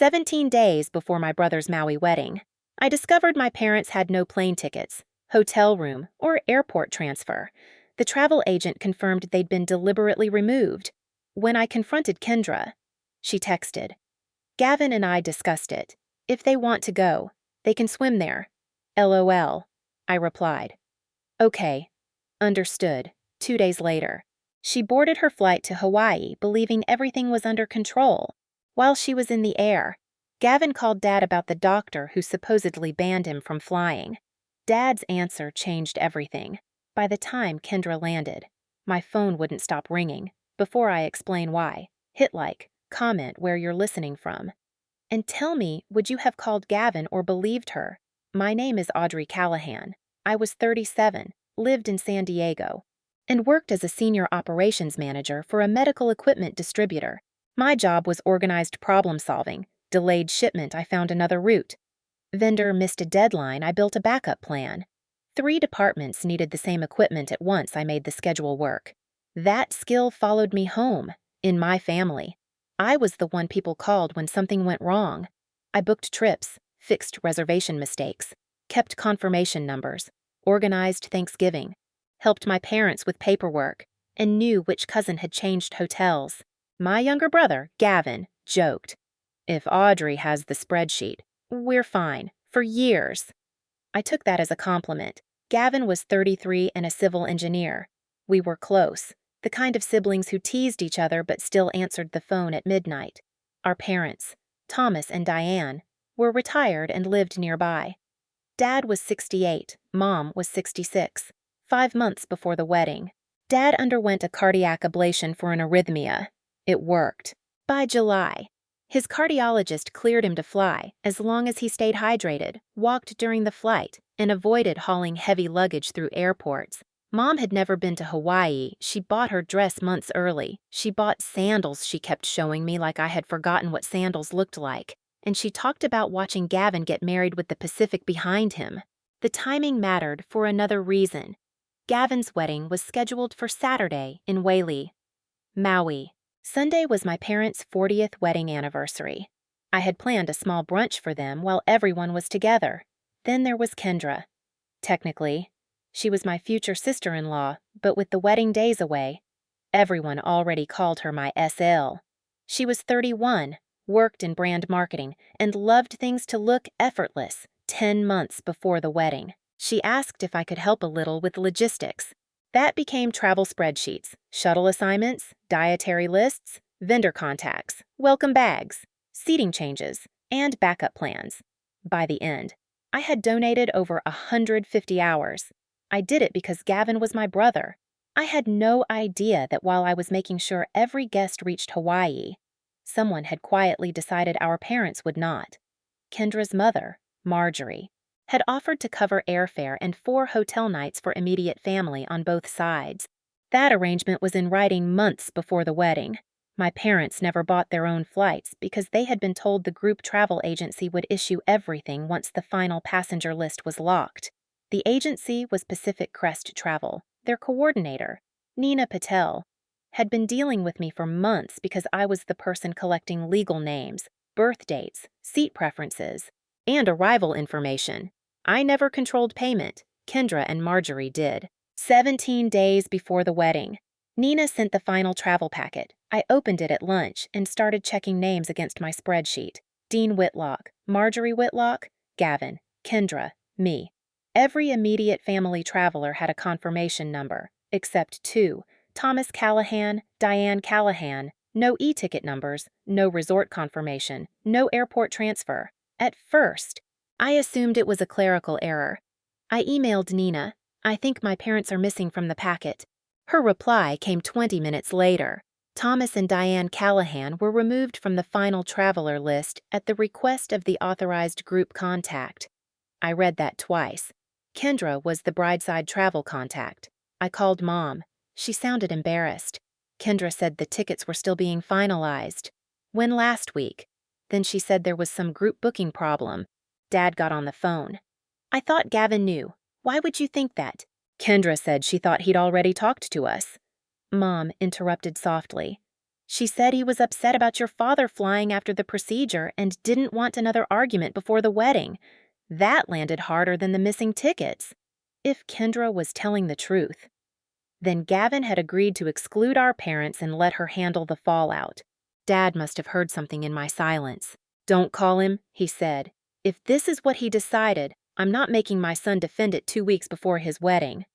17 days before my brother's Maui wedding, I discovered my parents had no plane tickets, hotel room, or airport transfer. The travel agent confirmed they'd been deliberately removed. When I confronted Kendra, she texted, "Gavin and I discussed it. If they want to go, they can swim there. LOL. I replied, "Okay. Understood." 2 days later, she boarded her flight to Hawaii, believing everything was under control. While she was in the air, Gavin called Dad about the doctor who supposedly banned him from flying. Dad's answer changed everything. By the time Kendra landed, my phone wouldn't stop ringing. Before I explain why, hit like, comment where you're listening from. And tell me, would you have called Gavin or believed her? My name is Audrey Callahan. I was 37, lived in San Diego, and worked as a senior operations manager for a medical equipment distributor. My job was organized problem solving. Delayed shipment, I found another route. Vendor missed a deadline, I built a backup plan. 3 departments needed the same equipment at once, I made the schedule work. That skill followed me home, in my family. I was the one people called when something went wrong. I booked trips, fixed reservation mistakes, kept confirmation numbers, organized Thanksgiving, helped my parents with paperwork, and knew which cousin had changed hotels. My younger brother, Gavin, joked, "If Audrey has the spreadsheet, we're fine, for years." I took that as a compliment. Gavin was 33 and a civil engineer. We were close, the kind of siblings who teased each other but still answered the phone at midnight. Our parents, Thomas and Diane, were retired and lived nearby. Dad was 68, Mom was 66, 5 months before the wedding. Dad underwent a cardiac ablation for an arrhythmia. It worked. By July, his cardiologist cleared him to fly as long as he stayed hydrated, walked during the flight, and avoided hauling heavy luggage through airports. Mom had never been to Hawaii. She bought her dress months early. She bought sandals she kept showing me like I had forgotten what sandals looked like. And she talked about watching Gavin get married with the Pacific behind him. The timing mattered for another reason. Gavin's wedding was scheduled for Saturday in Whaley, Maui. Sunday was my parents' 40th wedding anniversary. I had planned a small brunch for them while everyone was together. Then there was Kendra. Technically, she was my future sister-in-law, but with the wedding days away, everyone already called her my SL. She was 31, worked in brand marketing, and loved things to look effortless 10 months before the wedding. She asked if I could help a little with logistics. That became travel spreadsheets, shuttle assignments, dietary lists, vendor contacts, welcome bags, seating changes, and backup plans. By the end, I had donated over 150 hours. I did it because Gavin was my brother. I had no idea that while I was making sure every guest reached Hawaii, someone had quietly decided our parents would not. Kendra's mother, Marjorie, had offered to cover airfare and 4 hotel nights for immediate family on both sides. That arrangement was in writing months before the wedding. My parents never bought their own flights because they had been told the group travel agency would issue everything once the final passenger list was locked. The agency was Pacific Crest Travel. Their coordinator, Nina Patel, had been dealing with me for months because I was the person collecting legal names, birth dates, seat preferences, and arrival information. I never controlled payment. Kendra and Marjorie did. 17 days before the wedding, Nina sent the final travel packet. I opened it at lunch and started checking names against my spreadsheet. Dean Whitlock, Marjorie Whitlock, Gavin, Kendra, me. Every immediate family traveler had a confirmation number, except 2, Thomas Callahan, Diane Callahan. No e-ticket numbers, no resort confirmation, no airport transfer. At first, I assumed it was a clerical error. I emailed Nina, "I think my parents are missing from the packet." Her reply came 20 minutes later. Thomas and Diane Callahan were removed from the final traveler list at the request of the authorized group contact. I read that twice. Kendra was the brideside travel contact. I called Mom. She sounded embarrassed. Kendra said the tickets were still being finalized. When last week? Then she said there was some group booking problem. Dad got on the phone. "I thought Gavin knew. Why would you think that?" Kendra said she thought he'd already talked to us. Mom interrupted softly. She said he was upset about your father flying after the procedure and didn't want another argument before the wedding. That landed harder than the missing tickets. If Kendra was telling the truth, then Gavin had agreed to exclude our parents and let her handle the fallout. Dad must have heard something in my silence. "Don't call him," he said. "If this is what he decided, I'm not making my son defend it 2 weeks before his wedding."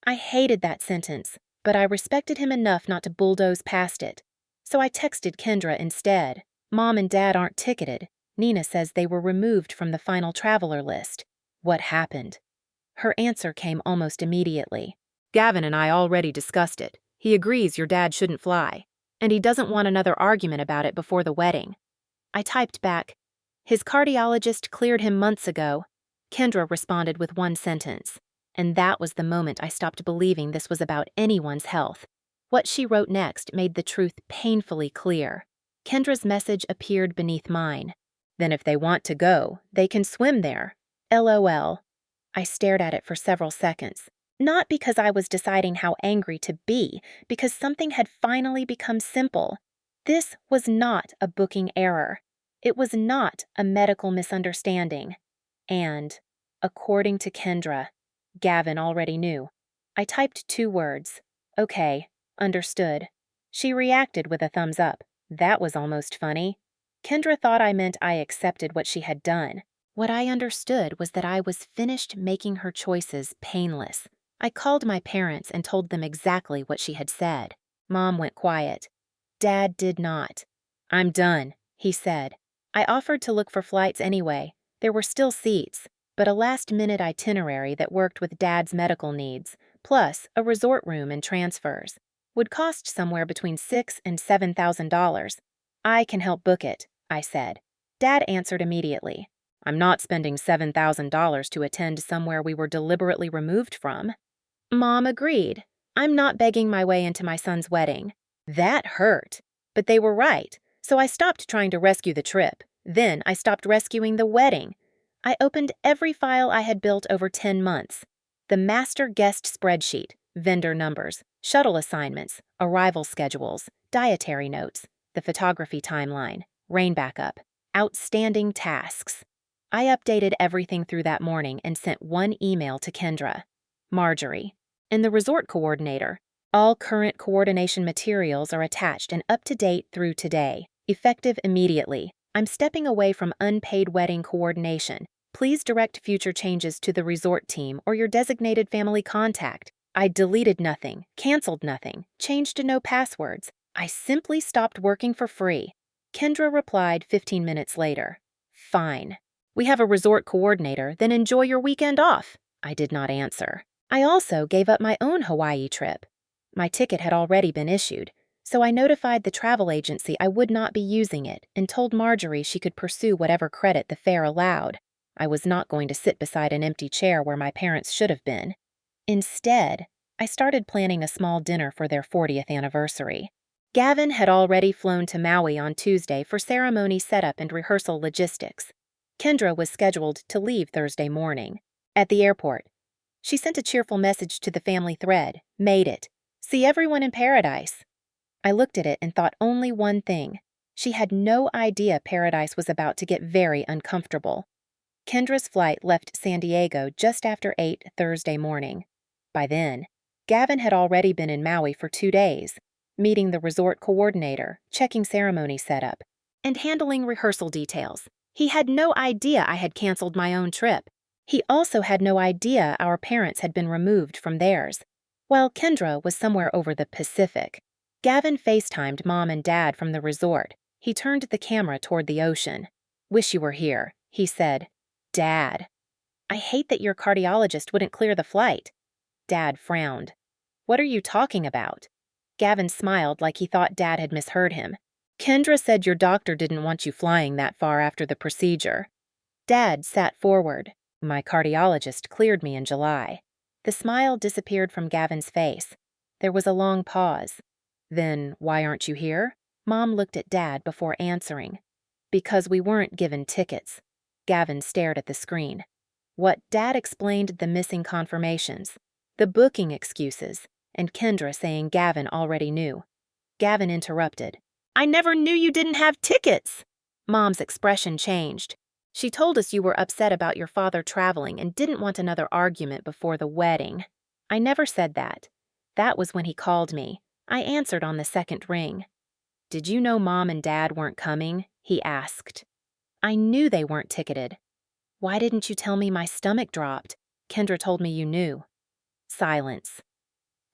I hated that sentence, but I respected him enough not to bulldoze past it. So I texted Kendra instead. "Mom and Dad aren't ticketed. Nina says they were removed from the final traveler list. What happened?" Her answer came almost immediately. "Gavin and I already discussed it. He agrees your dad shouldn't fly, and he doesn't want another argument about it before the wedding." I typed back, "His cardiologist cleared him months ago." Kendra responded with one sentence, and that was the moment I stopped believing this was about anyone's health. What she wrote next made the truth painfully clear. Kendra's message appeared beneath mine. "Then if they want to go, they can swim there. LOL. I stared at it for several seconds. Not because I was deciding how angry to be, because something had finally become simple. This was not a booking error. It was not a medical misunderstanding. And, according to Kendra, Gavin already knew. I typed 2 words. "Okay, understood." She reacted with a thumbs up. That was almost funny. Kendra thought I meant I accepted what she had done. What I understood was that I was finished making her choices painless. I called my parents and told them exactly what she had said. Mom went quiet. Dad did not. "I'm done," he said. I offered to look for flights anyway. There were still seats, but a last-minute itinerary that worked with Dad's medical needs, plus a resort room and transfers, would cost somewhere between $6,000 and $7,000. "I can help book it," I said. Dad answered immediately. "I'm not spending $7,000 to attend somewhere we were deliberately removed from." Mom agreed. I'm not begging my way into my son's wedding. That hurt. But they were right, so I stopped trying to rescue the trip. Then I stopped rescuing the wedding. I opened every file I had built over 10 months. The master guest spreadsheet, vendor numbers, shuttle assignments, arrival schedules, dietary notes, the photography timeline, rain backup, outstanding tasks. I updated everything through that morning and sent one email to Kendra, Marjorie, and the resort coordinator. "All current coordination materials are attached and up to date through today, effective immediately. I'm stepping away from unpaid wedding coordination. Please direct future changes to the resort team or your designated family contact." I deleted nothing, canceled nothing, changed to no passwords. I simply stopped working for free. Kendra replied 15 minutes later. "Fine. We have a resort coordinator, then enjoy your weekend off." I did not answer. I also gave up my own Hawaii trip. My ticket had already been issued, so I notified the travel agency I would not be using it and told Marjorie she could pursue whatever credit the fare allowed. I was not going to sit beside an empty chair where my parents should have been. Instead, I started planning a small dinner for their 40th anniversary. Gavin had already flown to Maui on Tuesday for ceremony setup and rehearsal logistics. Kendra was scheduled to leave Thursday morning. At the airport, she sent a cheerful message to the family thread. "Made it. See everyone in paradise." I looked at it and thought only one thing. She had no idea paradise was about to get very uncomfortable. Kendra's flight left San Diego just after 8 Thursday morning. By then, Gavin had already been in Maui for 2 days, meeting the resort coordinator, checking ceremony setup, and handling rehearsal details. He had no idea I had canceled my own trip. He also had no idea our parents had been removed from theirs. While Kendra was somewhere over the Pacific, Gavin FaceTimed Mom and Dad from the resort. He turned the camera toward the ocean. "Wish you were here," he said. "Dad, I hate that your cardiologist wouldn't clear the flight." Dad frowned. "What are you talking about?" Gavin smiled like he thought Dad had misheard him. "Kendra said your doctor didn't want you flying that far after the procedure." Dad sat forward. "My cardiologist cleared me in July." The smile disappeared from Gavin's face. There was a long pause. "Then why aren't you here?" Mom looked at Dad before answering. "Because we weren't given tickets." Gavin stared at the screen. What Dad explained the missing confirmations, the booking excuses, and Kendra saying Gavin already knew. Gavin interrupted. I never knew you didn't have tickets. Mom's expression changed. She told us you were upset about your father traveling and didn't want another argument before the wedding. I never said that. That was when he called me. I answered on the second ring. Did you know Mom and Dad weren't coming? He asked. I knew they weren't ticketed. Why didn't you tell me my stomach dropped? Kendra told me you knew. Silence.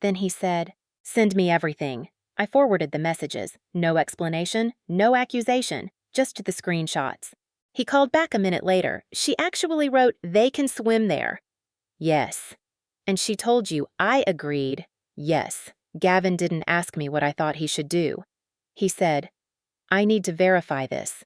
Then he said, send me everything. I forwarded the messages. No explanation, no accusation, just the screenshots. He called back a minute later. She actually wrote, they can swim there. Yes. And she told you I agreed. Yes. Gavin didn't ask me what I thought he should do. He said, I need to verify this.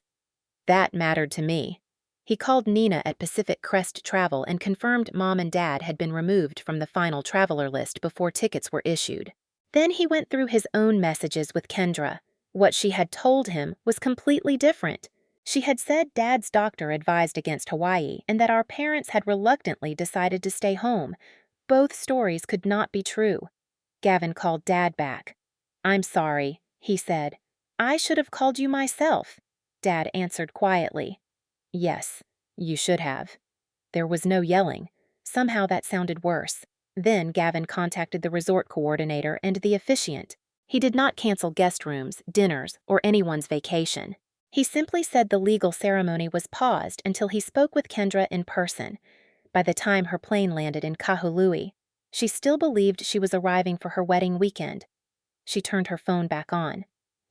That mattered to me. He called Nina at Pacific Crest Travel and confirmed Mom and Dad had been removed from the final traveler list before tickets were issued. Then he went through his own messages with Kendra. What she had told him was completely different. She had said Dad's doctor advised against Hawaii and that our parents had reluctantly decided to stay home. Both stories could not be true. Gavin called Dad back. I'm sorry, he said. I should have called you myself. Dad answered quietly. Yes, you should have. There was no yelling. Somehow that sounded worse. Then Gavin contacted the resort coordinator and the officiant. He did not cancel guest rooms, dinners, or anyone's vacation. He simply said the legal ceremony was paused until he spoke with Kendra in person. By the time her plane landed in Kahului, she still believed she was arriving for her wedding weekend. She turned her phone back on.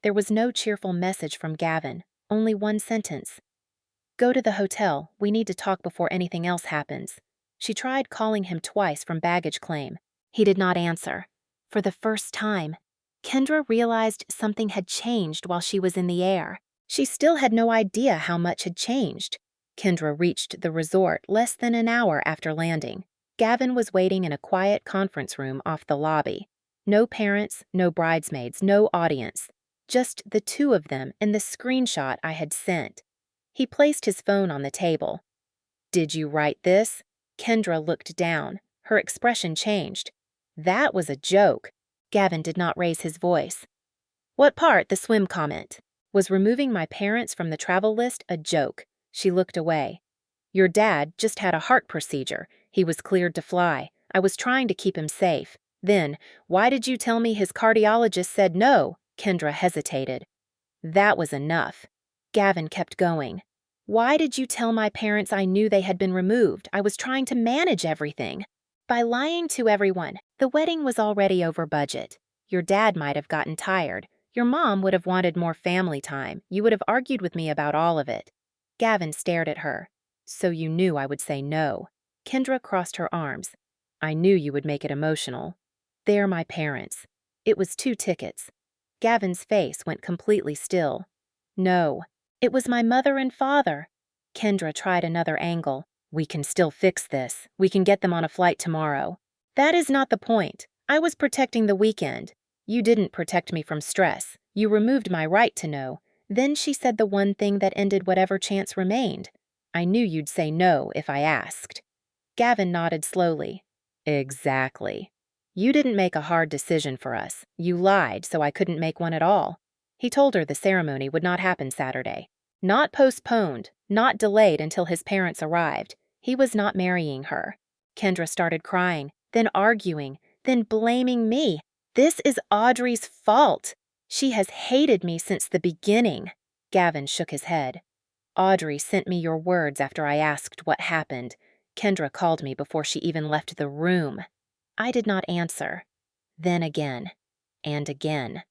There was no cheerful message from Gavin, only one sentence. Go to the hotel. We need to talk before anything else happens. She tried calling him twice from baggage claim. He did not answer. For the first time, Kendra realized something had changed while she was in the air. She still had no idea how much had changed. Kendra reached the resort less than an hour after landing. Gavin was waiting in a quiet conference room off the lobby. No parents, no bridesmaids, no audience. Just the two of them and the screenshot I had sent. He placed his phone on the table. Did you write this? Kendra looked down. Her expression changed. That was a joke. Gavin did not raise his voice. What part, the swim comment? Was removing my parents from the travel list a joke? She looked away. Your dad just had a heart procedure. He was cleared to fly. I was trying to keep him safe. Then, why did you tell me his cardiologist said no? Kendra hesitated. That was enough. Gavin kept going. Why did you tell my parents I knew they had been removed? I was trying to manage everything. By lying to everyone, the wedding was already over budget. Your dad might have gotten tired. Your mom would have wanted more family time. You would have argued with me about all of it. Gavin stared at her. So you knew I would say no. Kendra crossed her arms. I knew you would make it emotional. They're my parents. It was 2 tickets. Gavin's face went completely still. No, it was my mother and father. Kendra tried another angle. We can still fix this. We can get them on a flight tomorrow. That is not the point. I was protecting the weekend. You didn't protect me from stress. You removed my right to know. Then she said the one thing that ended whatever chance remained. I knew you'd say no if I asked. Gavin nodded slowly. Exactly. You didn't make a hard decision for us. You lied, so I couldn't make one at all. He told her the ceremony would not happen Saturday. Not postponed, not delayed until his parents arrived. He was not marrying her. Kendra started crying, then arguing, then blaming me. This is Audrey's fault. She has hated me since the beginning. Gavin shook his head. Audrey sent me your words after I asked what happened. Kendra called me before she even left the room. I did not answer. Then again, and again.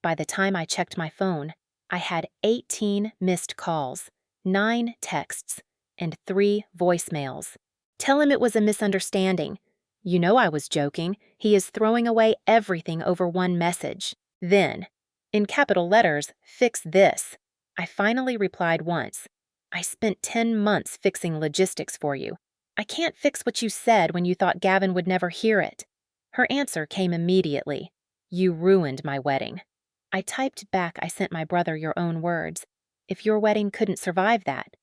By the time I checked my phone, I had 18 missed calls, 9 texts, and 3 voicemails. Tell him it was a misunderstanding. You know I was joking. He is throwing away everything over one message. Then, in capital letters, fix this. I finally replied once. I spent 10 months fixing logistics for you. I can't fix what you said when you thought Gavin would never hear it. Her answer came immediately. You ruined my wedding. I typed back I sent my brother your own words. If your wedding couldn't survive that.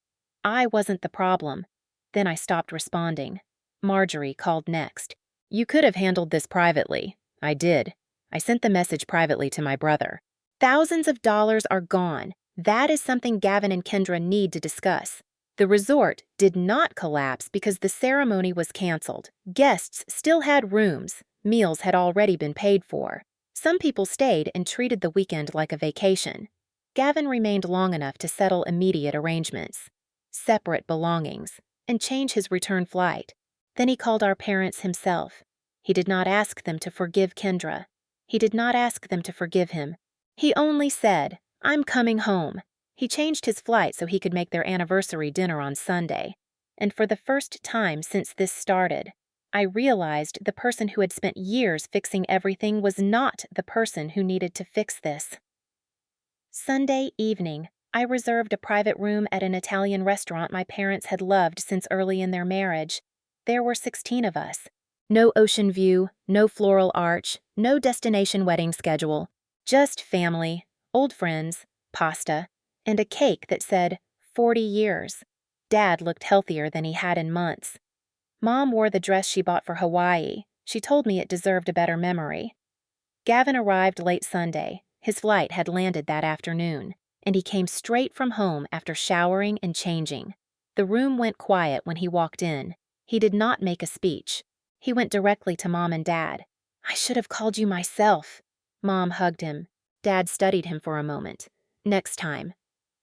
I wasn't the problem. Then I stopped responding. Marjorie called next. You could have handled this privately. I did. I sent the message privately to my brother. Thousands of dollars are gone. That is something Gavin and Kendra need to discuss. The resort did not collapse because the ceremony was canceled. Guests still had rooms. Meals had already been paid for. Some people stayed and treated the weekend like a vacation. Gavin remained long enough to settle immediate arrangements, separate belongings, and change his return flight. Then he called our parents himself. He did not ask them to forgive Kendra. He did not ask them to forgive him. He only said, "I'm coming home." He changed his flight so he could make their anniversary dinner on Sunday. And for the first time since this started, I realized the person who had spent years fixing everything was not the person who needed to fix this. Sunday evening, I reserved a private room at an Italian restaurant my parents had loved since early in their marriage. There were 16 of us. No ocean view, no floral arch, no destination wedding schedule. Just family, old friends, pasta, and a cake that said 40 years. Dad looked healthier than he had in months. Mom wore the dress she bought for Hawaii. She told me it deserved a better memory. Gavin arrived late Sunday. His flight had landed that afternoon, and he came straight from home after showering and changing. The room went quiet when he walked in. He did not make a speech. He went directly to Mom and Dad. "I should have called you myself." Mom hugged him. Dad studied him for a moment. "Next time.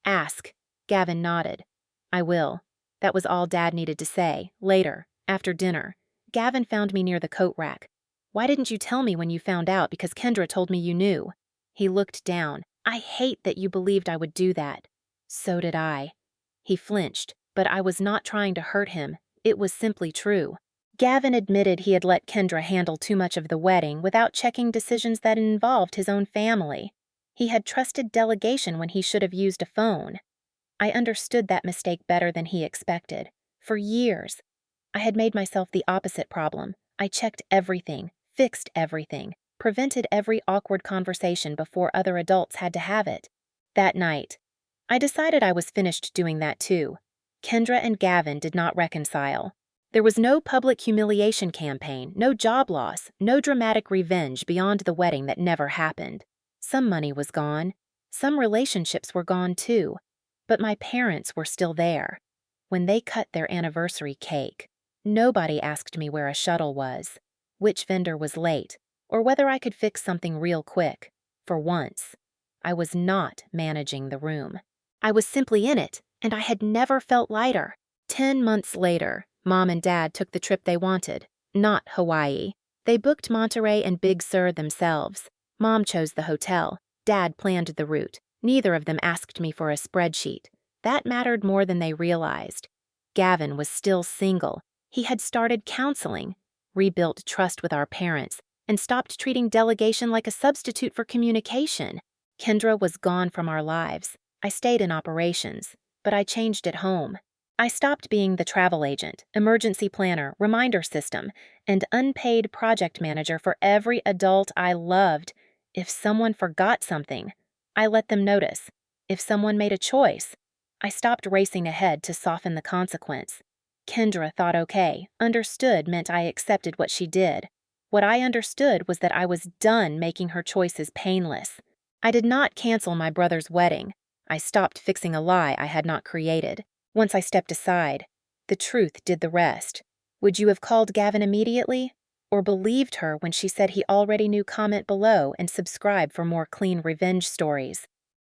Ask." Gavin nodded. "I will." That was all Dad needed to say. Later, after dinner, Gavin found me near the coat rack. "Why didn't you tell me when you found out? Because Kendra told me you knew." He looked down. "I hate that you believed I would do that." "So did I." He flinched, but I was not trying to hurt him. It was simply true. Gavin admitted he had let Kendra handle too much of the wedding without checking decisions that involved his own family. He had trusted delegation when he should have used a phone. I understood that mistake better than he expected. For years, I had made myself the opposite problem. I checked everything, fixed everything, prevented every awkward conversation before other adults had to have it. That night, I decided I was finished doing that too. Kendra and Gavin did not reconcile. There was no public humiliation campaign, no job loss, no dramatic revenge beyond the wedding that never happened. Some money was gone. Some relationships were gone too. But my parents were still there. When they cut their anniversary cake, nobody asked me where a shuttle was, which vendor was late, or whether I could fix something real quick. For once, I was not managing the room. I was simply in it, and I had never felt lighter. 10 months later, Mom and Dad took the trip they wanted, not Hawaii. They booked Monterey and Big Sur themselves. Mom chose the hotel. Dad planned the route. Neither of them asked me for a spreadsheet. That mattered more than they realized. Gavin was still single. He had started counseling, rebuilt trust with our parents, and stopped treating delegation like a substitute for communication. Kendra was gone from our lives. I stayed in operations, but I changed at home. I stopped being the travel agent, emergency planner, reminder system, and unpaid project manager for every adult I loved. If someone forgot something, I let them notice. If someone made a choice, I stopped racing ahead to soften the consequence. Kendra thought okay, understood meant I accepted what she did. What I understood was that I was done making her choices painless. I did not cancel my brother's wedding. I stopped fixing a lie I had not created. Once I stepped aside, the truth did the rest. Would you have called Gavin immediately? Or believed her when she said he already knew? Comment below and subscribe for more clean revenge stories.